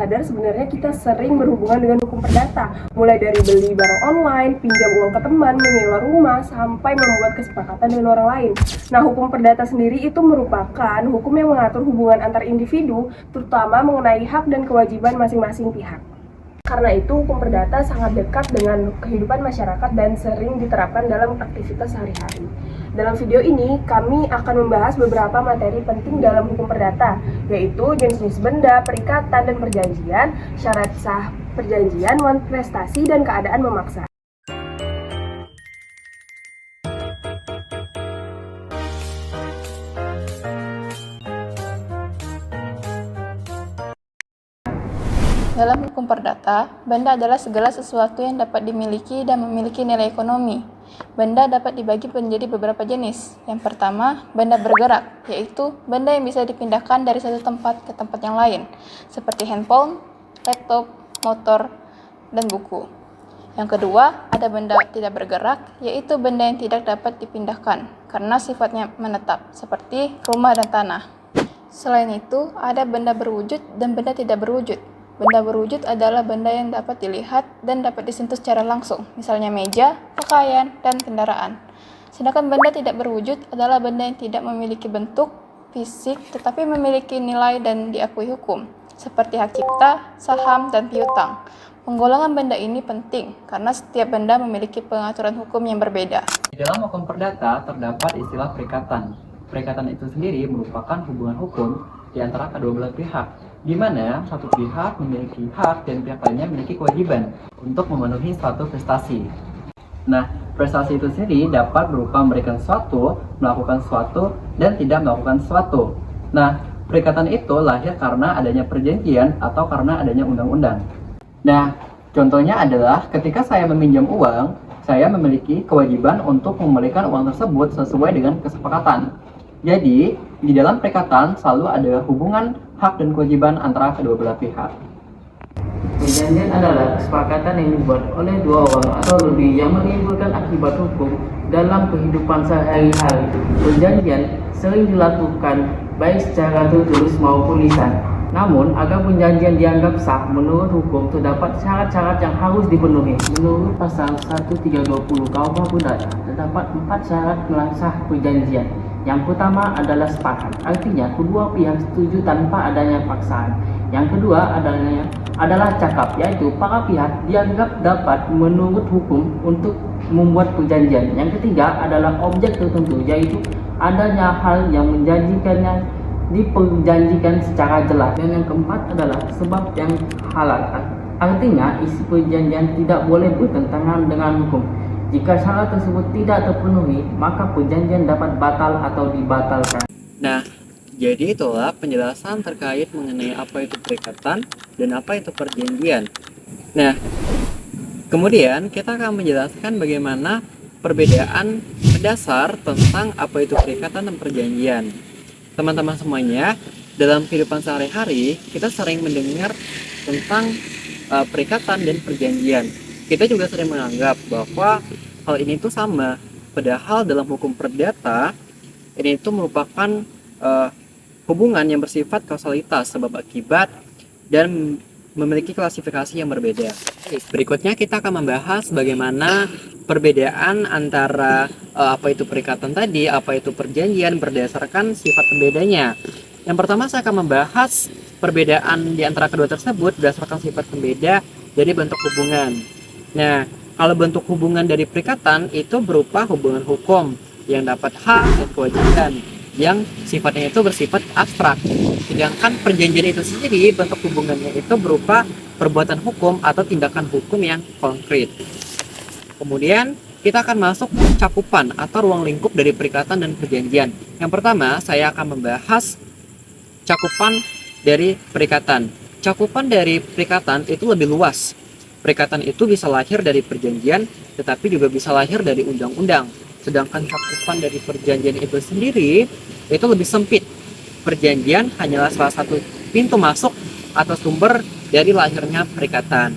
sadar sebenarnya kita sering berhubungan dengan hukum perdata, mulai dari beli barang online, pinjam uang ke teman, menyewa rumah, sampai membuat kesepakatan dengan orang lain. Nah, hukum perdata sendiri itu merupakan hukum yang mengatur hubungan antar individu, terutama mengenai hak dan kewajiban masing-masing pihak. Karena itu, hukum perdata sangat dekat dengan kehidupan masyarakat dan sering diterapkan dalam aktivitas sehari-hari. Dalam video ini, kami akan membahas beberapa materi penting dalam hukum perdata, yaitu jenis-jenis benda, perikatan, dan perjanjian, syarat sah perjanjian, manifestasi, dan keadaan memaksa. Dalam hukum perdata, benda adalah segala sesuatu yang dapat dimiliki dan memiliki nilai ekonomi. Benda dapat dibagi menjadi beberapa jenis. Yang pertama, benda bergerak, yaitu benda yang bisa dipindahkan dari satu tempat ke tempat yang lain, seperti handphone, laptop, motor, dan buku. Yang kedua, ada benda tidak bergerak, yaitu benda yang tidak dapat dipindahkan karena sifatnya menetap, seperti rumah dan tanah. Selain itu, ada benda berwujud dan benda tidak berwujud. Benda berwujud adalah benda yang dapat dilihat dan dapat disentuh secara langsung, misalnya meja, pakaian, dan kendaraan. Sedangkan benda tidak berwujud adalah benda yang tidak memiliki bentuk fisik tetapi memiliki nilai dan diakui hukum, seperti hak cipta, saham, dan piutang. Penggolongan benda ini penting karena setiap benda memiliki pengaturan hukum yang berbeda. Di dalam hukum perdata terdapat istilah perikatan. Perikatan itu sendiri merupakan hubungan hukum di antara kedua belah pihak, di mana satu pihak memiliki hak dan pihak lainnya memiliki kewajiban untuk memenuhi suatu prestasi. Nah, prestasi itu sendiri dapat berupa memberikan sesuatu, melakukan sesuatu, dan tidak melakukan sesuatu. Nah, perikatan itu lahir karena adanya perjanjian atau karena adanya undang-undang. Nah, contohnya adalah ketika saya meminjam uang, saya memiliki kewajiban untuk memberikan uang tersebut sesuai dengan kesepakatan. Jadi, di dalam perikatan selalu ada hubungan hak dan kewajiban antara kedua belah pihak. Perjanjian adalah kesepakatan yang dibuat oleh dua orang atau lebih yang menimbulkan akibat hukum dalam kehidupan sehari-hari. Perjanjian sering dilakukan baik secara tertulis maupun lisan. Namun, agar perjanjian dianggap sah menurut hukum terdapat syarat-syarat yang harus dipenuhi. Menurut pasal 1320 KUH Perdata, terdapat 4 syarat sah perjanjian. Yang pertama adalah sepakat, artinya kedua pihak setuju tanpa adanya paksaan. Yang kedua adalah cakap, yaitu para pihak dianggap dapat menurut hukum untuk membuat perjanjian. Yang ketiga adalah objek tertentu, yaitu adanya hal yang menjanjikannya diperjanjikan secara jelas. Dan yang keempat adalah sebab yang halal, artinya isi perjanjian tidak boleh bertentangan dengan hukum. Jika syarat tersebut tidak terpenuhi, maka perjanjian dapat batal atau dibatalkan. Nah, jadi itulah penjelasan terkait mengenai apa itu perikatan dan apa itu perjanjian. Nah, kemudian kita akan menjelaskan bagaimana perbedaan mendasar tentang apa itu perikatan dan perjanjian. Teman-teman semuanya, dalam kehidupan sehari-hari, kita sering mendengar tentang perikatan dan perjanjian. Kita juga sering menganggap bahwa hal ini itu sama, padahal dalam hukum perdata ini itu merupakan hubungan yang bersifat kausalitas, sebab akibat, dan memiliki klasifikasi yang berbeda. Berikutnya kita akan membahas bagaimana perbedaan antara apa itu perikatan tadi, apa itu perjanjian berdasarkan sifat pembedanya. Yang pertama saya akan membahas perbedaan di antara kedua tersebut berdasarkan sifat pembeda dari bentuk hubungan. Nah, kalau bentuk hubungan dari perikatan itu berupa hubungan hukum yang dapat hak dan kewajiban yang sifatnya itu bersifat abstrak. Sedangkan perjanjian itu sendiri bentuk hubungannya itu berupa perbuatan hukum atau tindakan hukum yang konkret. Kemudian kita akan masuk ke cakupan atau ruang lingkup dari perikatan dan perjanjian. Yang pertama saya akan membahas cakupan dari perikatan. Cakupan dari perikatan itu lebih luas. Perikatan itu bisa lahir dari perjanjian, tetapi juga bisa lahir dari undang-undang. Sedangkan cakupan dari perjanjian itu sendiri itu lebih sempit. Perjanjian hanyalah salah satu pintu masuk atau sumber dari lahirnya perikatan.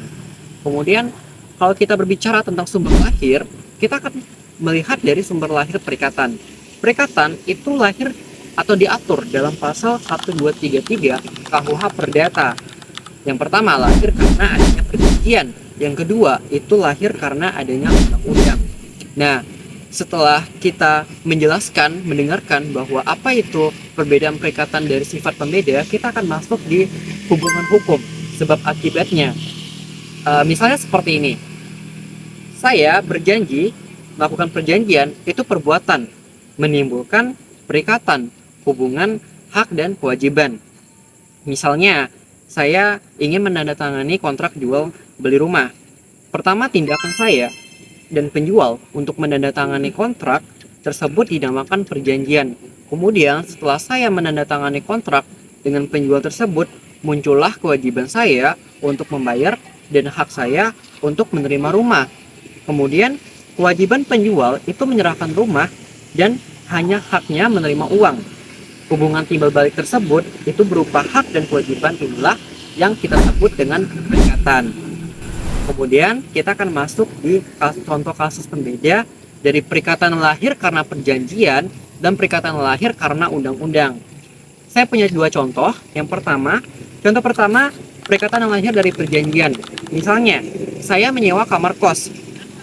Kemudian kalau kita berbicara tentang sumber lahir, kita akan melihat dari sumber lahir perikatan. Perikatan itu lahir atau diatur dalam pasal 1233 KUH Perdata. Yang pertama lahir karena adanya perjanjian, yang kedua itu lahir karena adanya undang-undang. Nah, setelah kita mendengarkan bahwa apa itu perbedaan perikatan dari sifat pembeda, kita akan masuk di hubungan hukum sebab akibatnya. Misalnya seperti ini, saya berjanji melakukan perjanjian, itu perbuatan menimbulkan perikatan hubungan hak dan kewajiban. Misalnya, saya ingin menandatangani kontrak jual beli rumah. Pertama, tindakan saya dan penjual untuk menandatangani kontrak tersebut dinamakan perjanjian. Kemudian, setelah saya menandatangani kontrak dengan penjual tersebut, muncullah kewajiban saya untuk membayar dan hak saya untuk menerima rumah. Kemudian, kewajiban penjual itu menyerahkan rumah dan hanya haknya menerima uang. Hubungan timbal balik tersebut itu berupa hak dan kewajiban, inilah yang kita sebut dengan perikatan. Kemudian kita akan masuk di contoh kasus pembeda dari perikatan lahir karena perjanjian dan perikatan lahir karena undang-undang. Saya punya dua contoh. Contoh pertama, perikatan yang lahir dari perjanjian. Misalnya, saya menyewa kamar kos.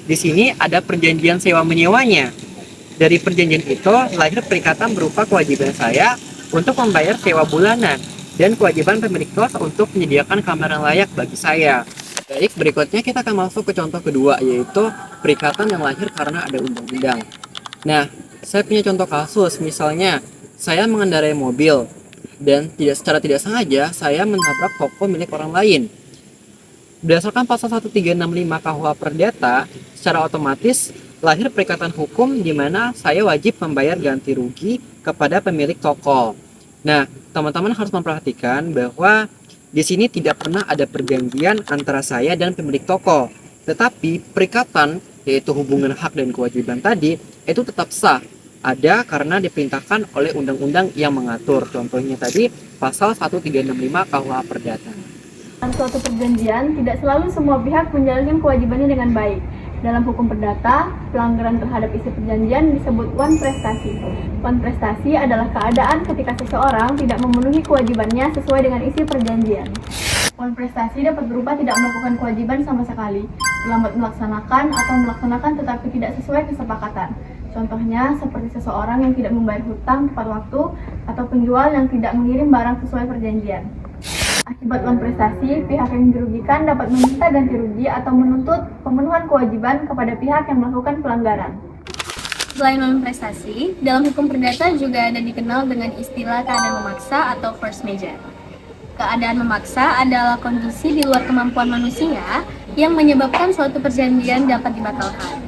Di sini ada perjanjian sewa menyewanya. Dari perjanjian itu lahir perikatan berupa kewajiban saya untuk membayar sewa bulanan dan kewajiban pemilik kos untuk menyediakan kamar yang layak bagi saya. Baik, berikutnya kita akan masuk ke contoh kedua, yaitu perikatan yang lahir karena ada undang-undang. Nah, saya punya contoh kasus, misalnya saya mengendarai mobil dan secara tidak sengaja saya menabrak toko milik orang lain. Berdasarkan pasal 1365 KUH Perdata, secara otomatis lahir perikatan hukum di mana saya wajib membayar ganti rugi kepada pemilik toko. Nah, teman-teman harus memperhatikan bahwa di sini tidak pernah ada perjanjian antara saya dan pemilik toko. Tetapi perikatan, yaitu hubungan hak dan kewajiban tadi, itu tetap sah. Ada karena diperintahkan oleh undang-undang yang mengatur. Contohnya tadi pasal 1365 KUH Perdata. Dalam suatu perjanjian, tidak selalu semua pihak menjalankan kewajibannya dengan baik. Dalam hukum perdata, pelanggaran terhadap isi perjanjian disebut wan prestasi. Wan prestasi adalah keadaan ketika seseorang tidak memenuhi kewajibannya sesuai dengan isi perjanjian. Wan prestasi dapat berupa tidak melakukan kewajiban sama sekali, terlambat melaksanakan atau melaksanakan tetapi tidak sesuai kesepakatan. Contohnya seperti seseorang yang tidak membayar hutang tepat waktu atau penjual yang tidak mengirim barang sesuai perjanjian. Akibat wan prestasi, pihak yang dirugikan dapat meminta ganti rugi atau menuntut pemenuhan kewajiban kepada pihak yang melakukan pelanggaran. Selain wan prestasi, dalam hukum perdata juga ada dikenal dengan istilah keadaan memaksa atau force majeure. Keadaan memaksa adalah kondisi di luar kemampuan manusia yang menyebabkan suatu perjanjian dapat dibatalkan.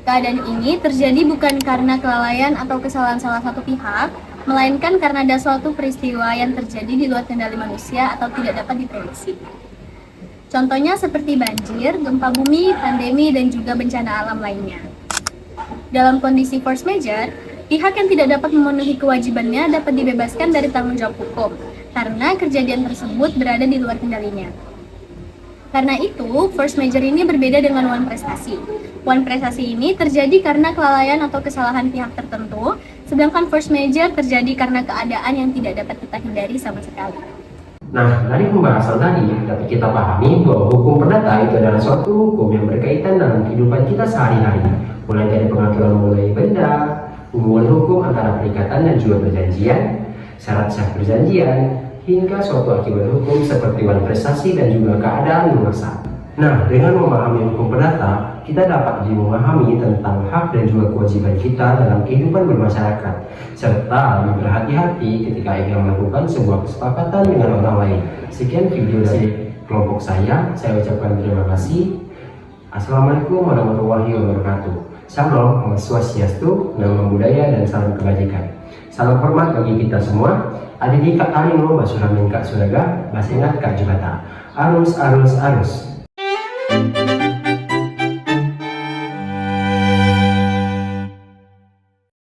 Keadaan ini terjadi bukan karena kelalaian atau kesalahan salah satu pihak, melainkan karena ada suatu peristiwa yang terjadi di luar kendali manusia atau tidak dapat diprediksi. Contohnya seperti banjir, gempa bumi, pandemi, dan juga bencana alam lainnya. Dalam kondisi force majeure, pihak yang tidak dapat memenuhi kewajibannya dapat dibebaskan dari tanggung jawab hukum, karena kejadian tersebut berada di luar kendalinya. Karena itu, force majeure ini berbeda dengan wan prestasi. Wan prestasi ini terjadi karena kelalaian atau kesalahan pihak tertentu, sedangkan force majeure terjadi karena keadaan yang tidak dapat kita hindari sama sekali. Nah, dari pembahasan tadi dapat kita pahami bahwa hukum perdata itu adalah suatu hukum yang berkaitan dalam kehidupan kita sehari-hari, mulai dari pengaturan mulai benda, hubungan hukum antara perikatan dan juga perjanjian, syarat sah perjanjian, hingga suatu akibat hukum seperti wan prestasi dan juga keadaan memaksa. Nah, dengan memahami hukum perdata, kita dapat memahami tentang hak dan juga kewajiban kita dalam kehidupan bermasyarakat, serta lebih berhati-hati ketika ingin melakukan sebuah kesepakatan dengan orang lain. Sekian video dari kelompok saya ucapkan terima kasih. Assalamualaikum warahmatullahi wabarakatuh. Shalom, Om Swastiastu, Namo Buddhaya, dan salam kebajikan. Salam hormat bagi kita semua. Adidi Kak Alino, Basuramin Kak Suraga, Basengat Kak Jubata. Arus, arus, arus.